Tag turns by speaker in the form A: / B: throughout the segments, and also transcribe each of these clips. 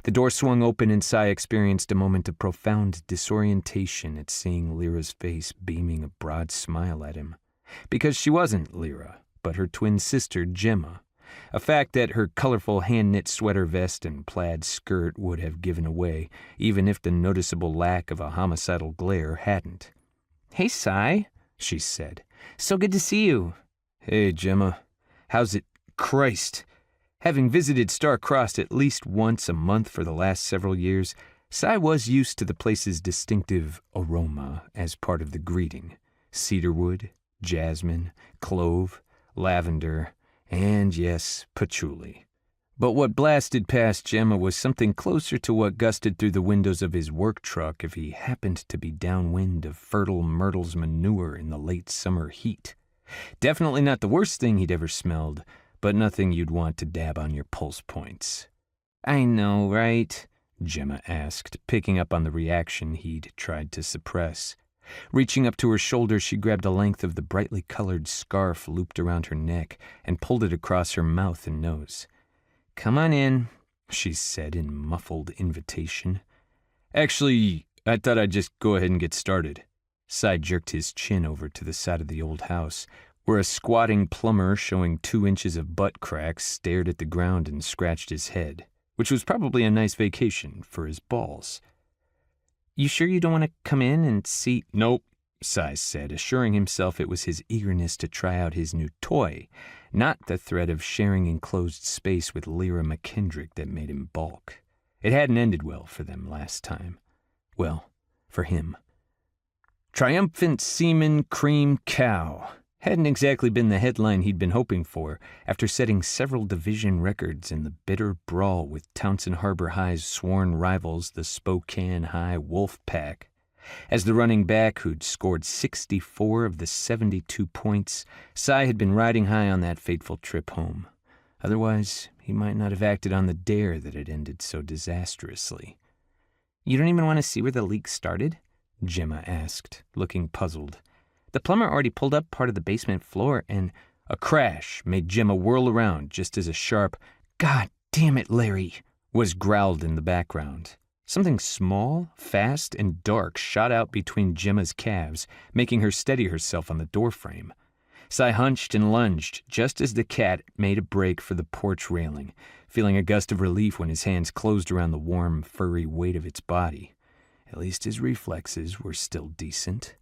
A: The door swung open and Cy experienced a moment of profound disorientation at seeing Lyra's face beaming a broad smile at him. Because she wasn't Lyra, but her twin sister, Gemma. A fact that her colorful hand-knit sweater vest and plaid skirt would have given away, even if the noticeable lack of a homicidal glare hadn't. "Hey, Cy," she said. "So good to see you." "Hey, Gemma. How's it? Christ!" Having visited Star-Crossed at least once a month for the last several years, Cy was used to the place's distinctive aroma as part of the greeting. Cedarwood, jasmine, clove, lavender, and yes, patchouli. But what blasted past Gemma was something closer to what gusted through the windows of his work truck if he happened to be downwind of fertile Myrtle's manure in the late summer heat. Definitely not the worst thing he'd ever smelled, but nothing you'd want to dab on your pulse points. "I know, right?" Gemma asked, picking up on the reaction he'd tried to suppress. Reaching up to her shoulder, she grabbed a length of the brightly colored scarf looped around her neck and pulled it across her mouth and nose. "Come on in," she said in muffled invitation. "Actually, I thought I'd just go ahead and get started." Cy jerked his chin over to the side of the old house, where a squatting plumber showing 2 inches of butt cracks stared at the ground and scratched his head, which was probably a nice vacation for his balls. "You sure you don't want to come in and see—" "Nope," Cy said, assuring himself it was his eagerness to try out his new toy, not the threat of sharing enclosed space with LYRA MCKENDRICK that made him balk. It hadn't ended well for them last time. Well, for him. Triumphant Semen Cream Cow hadn't exactly been the headline he'd been hoping for after setting several division records in the bitter brawl with Townsend Harbor High's sworn rivals, the Spokane High Wolf Pack. As the running back who'd scored 64 of the 72 points, Cy had been riding high on that fateful trip home. Otherwise, he might not have acted on the dare that had ended so disastrously. "You don't even want to see where the leak started?" Gemma asked, looking puzzled. "The plumber already pulled up part of the basement floor and—" A crash made Gemma whirl around just as a sharp, "God damn it, Larry," was growled in the background. Something small, fast, and dark shot out between Gemma's calves, making her steady herself on the doorframe. Cy hunched and lunged just as the cat made a break for the porch railing, feeling a gust of relief when his hands closed around the warm, furry weight of its body. At least his reflexes were still decent.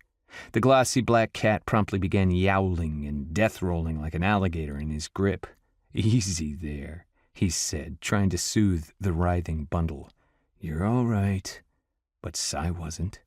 A: The glossy black cat promptly began yowling and death-rolling like an alligator in his grip. "Easy there," he said, trying to soothe the writhing bundle. "You're all right." But Cy wasn't.